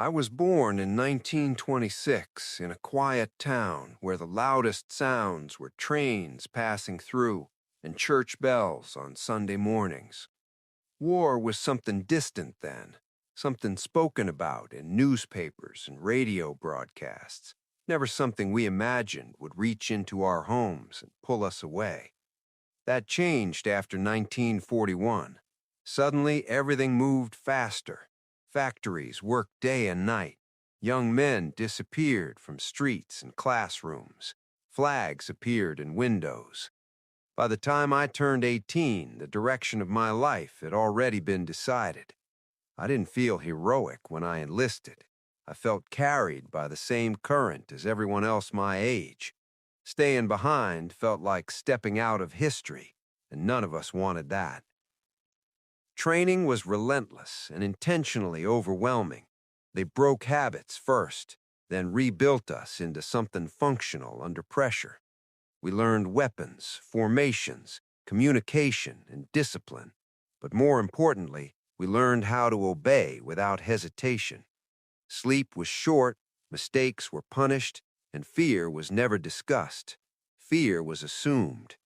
I was born in 1926 in a quiet town where the loudest sounds were trains passing through and church bells on Sunday mornings. War was something distant then, something spoken about in newspapers and radio broadcasts, never something we imagined would reach into our homes and pull us away. That changed after 1941. Suddenly, everything moved faster. Factories worked day and night. Young men disappeared from streets and classrooms. Flags appeared in windows. By the time I turned 18, the direction of my life had already been decided. I didn't feel heroic when I enlisted. I felt carried by the same current as everyone else my age. Staying behind felt like stepping out of history, and none of us wanted that. Training was relentless and intentionally overwhelming. They broke habits first, then rebuilt us into something functional under pressure. We learned weapons, formations, communication, and discipline. But more importantly, we learned how to obey without hesitation. Sleep was short, mistakes were punished, and fear was never discussed. Fear was assumed.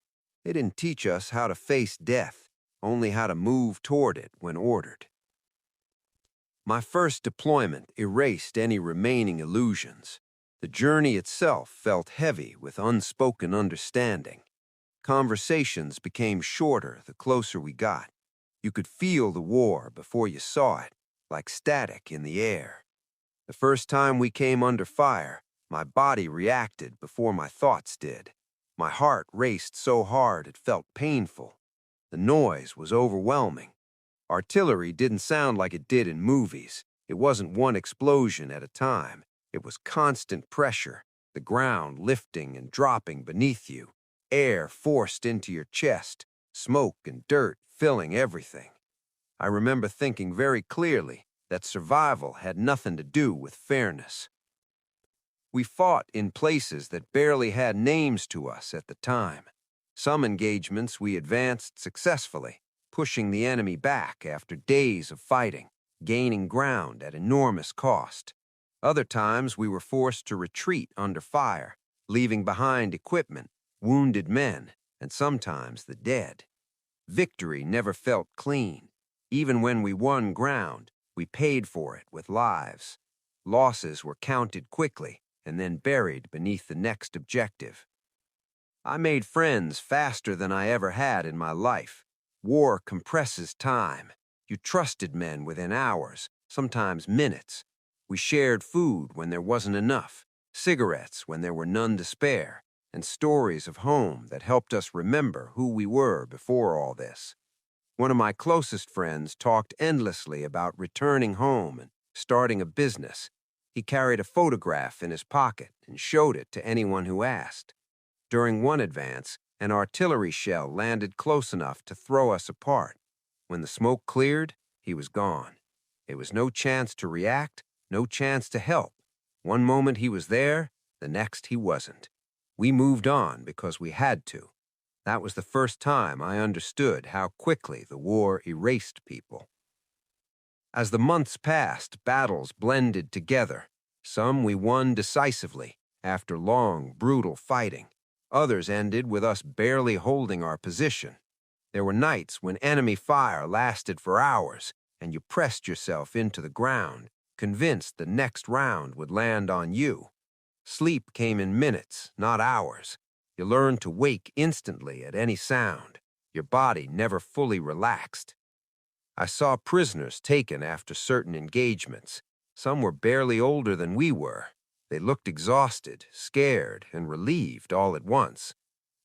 They didn't teach us how to face death, only how to move toward it when ordered. My first deployment erased any remaining illusions. The journey itself felt heavy with unspoken understanding. Conversations became shorter the closer we got. You could feel the war before you saw it, like static in the air. The first time we came under fire, my body reacted before my thoughts did. My heart raced so hard it felt painful. The noise was overwhelming. Artillery didn't sound like it did in movies. It wasn't one explosion at a time. It was constant pressure, the ground lifting and dropping beneath you, air forced into your chest, smoke and dirt filling everything. I remember thinking very clearly that survival had nothing to do with fairness. We fought in places that barely had names to us at the time. Some engagements we advanced successfully, pushing the enemy back after days of fighting, gaining ground at enormous cost. Other times we were forced to retreat under fire, leaving behind equipment, wounded men, and sometimes the dead. Victory never felt clean. Even when we won ground, we paid for it with lives. Losses were counted quickly and then buried beneath the next objective. I made friends faster than I ever had in my life. War compresses time. You trusted men within hours, sometimes minutes. We shared food when there wasn't enough, cigarettes when there were none to spare, and stories of home that helped us remember who we were before all this. One of my closest friends talked endlessly about returning home and starting a business. He carried a photograph in his pocket and showed it to anyone who asked. During one advance, an artillery shell landed close enough to throw us apart. When the smoke cleared, he was gone. There was no chance to react, no chance to help. One moment he was there, the next he wasn't. We moved on because we had to. That was the first time I understood how quickly the war erased people. As the months passed, battles blended together. Some we won decisively, after long, brutal fighting. Others ended with us barely holding our position. There were nights when enemy fire lasted for hours, and you pressed yourself into the ground, convinced the next round would land on you. Sleep came in minutes, not hours. You learned to wake instantly at any sound. Your body never fully relaxed. I saw prisoners taken after certain engagements. Some were barely older than we were. They looked exhausted, scared, and relieved all at once.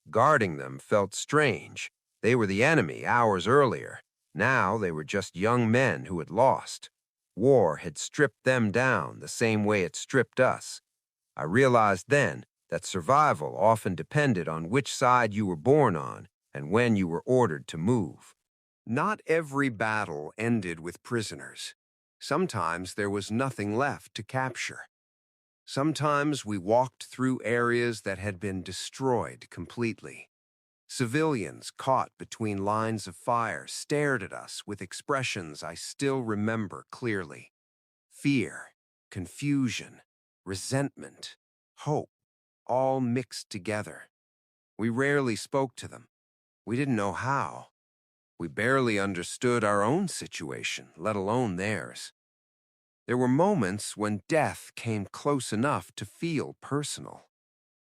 Guarding them felt strange. They were the enemy hours earlier. Now they were just young men who had lost. War had stripped them down the same way it stripped us. I realized then that survival often depended on which side you were born on and when you were ordered to move. Not every battle ended with prisoners. Sometimes there was nothing left to capture. Sometimes we walked through areas that had been destroyed completely. Civilians caught between lines of fire stared at us with expressions I still remember clearly. Fear, confusion, resentment, hope, all mixed together. We rarely spoke to them. We didn't know how. We barely understood our own situation, let alone theirs. There were moments when death came close enough to feel personal.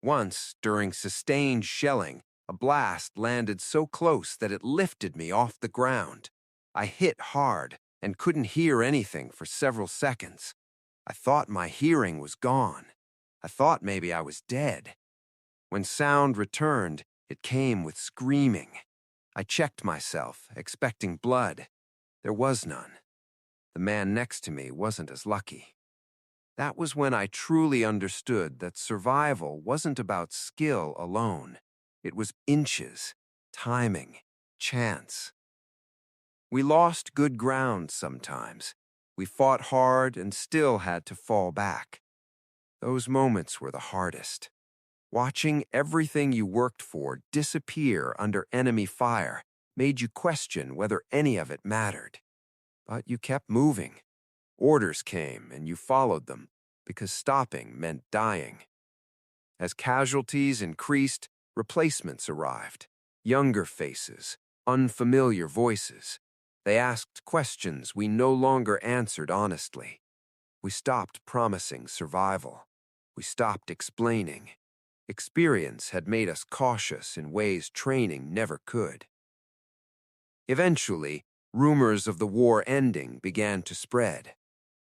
Once, during sustained shelling, a blast landed so close that it lifted me off the ground. I hit hard and couldn't hear anything for several seconds. I thought my hearing was gone. I thought maybe I was dead. When sound returned, it came with screaming. I checked myself, expecting blood. There was none. The man next to me wasn't as lucky. That was when I truly understood that survival wasn't about skill alone. It was inches, timing, chance. We lost good ground sometimes. We fought hard and still had to fall back. Those moments were the hardest. Watching everything you worked for disappear under enemy fire made you question whether any of it mattered. But you kept moving. Orders came and you followed them, because stopping meant dying. As casualties increased, replacements arrived. Younger faces, unfamiliar voices. They asked questions we no longer answered honestly. We stopped promising survival. We stopped explaining. Experience had made us cautious in ways training never could. Eventually, rumors of the war ending began to spread.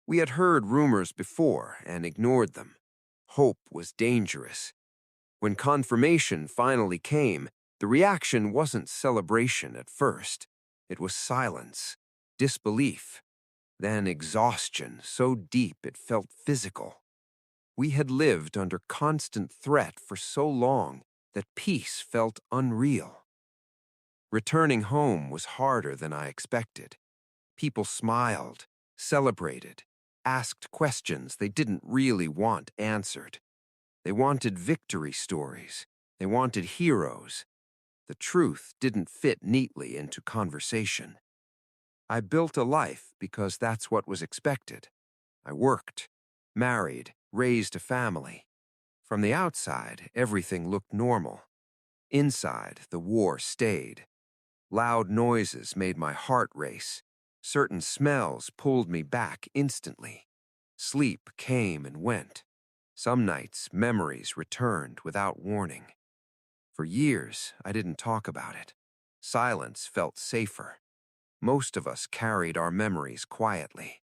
We had heard rumors before and ignored them. Hope was dangerous. When confirmation finally came, the reaction wasn't celebration at first. It was silence, disbelief, then exhaustion so deep it felt physical. We had lived under constant threat for so long that peace felt unreal. Returning home was harder than I expected. People smiled, celebrated, asked questions they didn't really want answered. They wanted victory stories. They wanted heroes. The truth didn't fit neatly into conversation. I built a life because that's what was expected. I worked, married, raised a family. From the outside, everything looked normal. Inside, the war stayed. Loud noises made my heart race. Certain smells pulled me back instantly. Sleep came and went. Some nights, memories returned without warning. For years, I didn't talk about it. Silence felt safer. Most of us carried our memories quietly.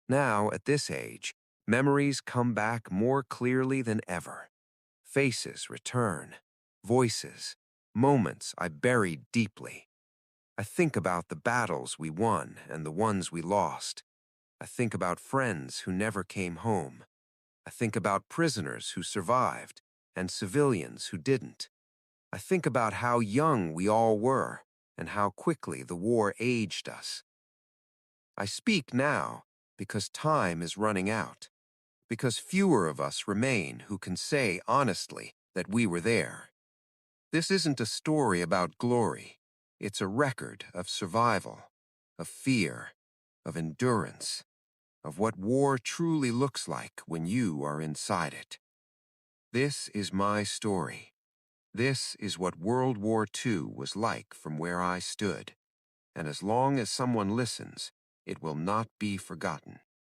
Now, at this age, memories come back more clearly than ever. Faces return, voices, moments I buried deeply. I think about the battles we won and the ones we lost. I think about friends who never came home. I think about prisoners who survived and civilians who didn't. I think about how young we all were and how quickly the war aged us. I speak now because time is running out, because fewer of us remain who can say honestly that we were there. This isn't a story about glory. It's a record of survival, of fear, of endurance, of what war truly looks like when you are inside it. This is my story. This is what World War II was like from where I stood. And as long as someone listens, it will not be forgotten.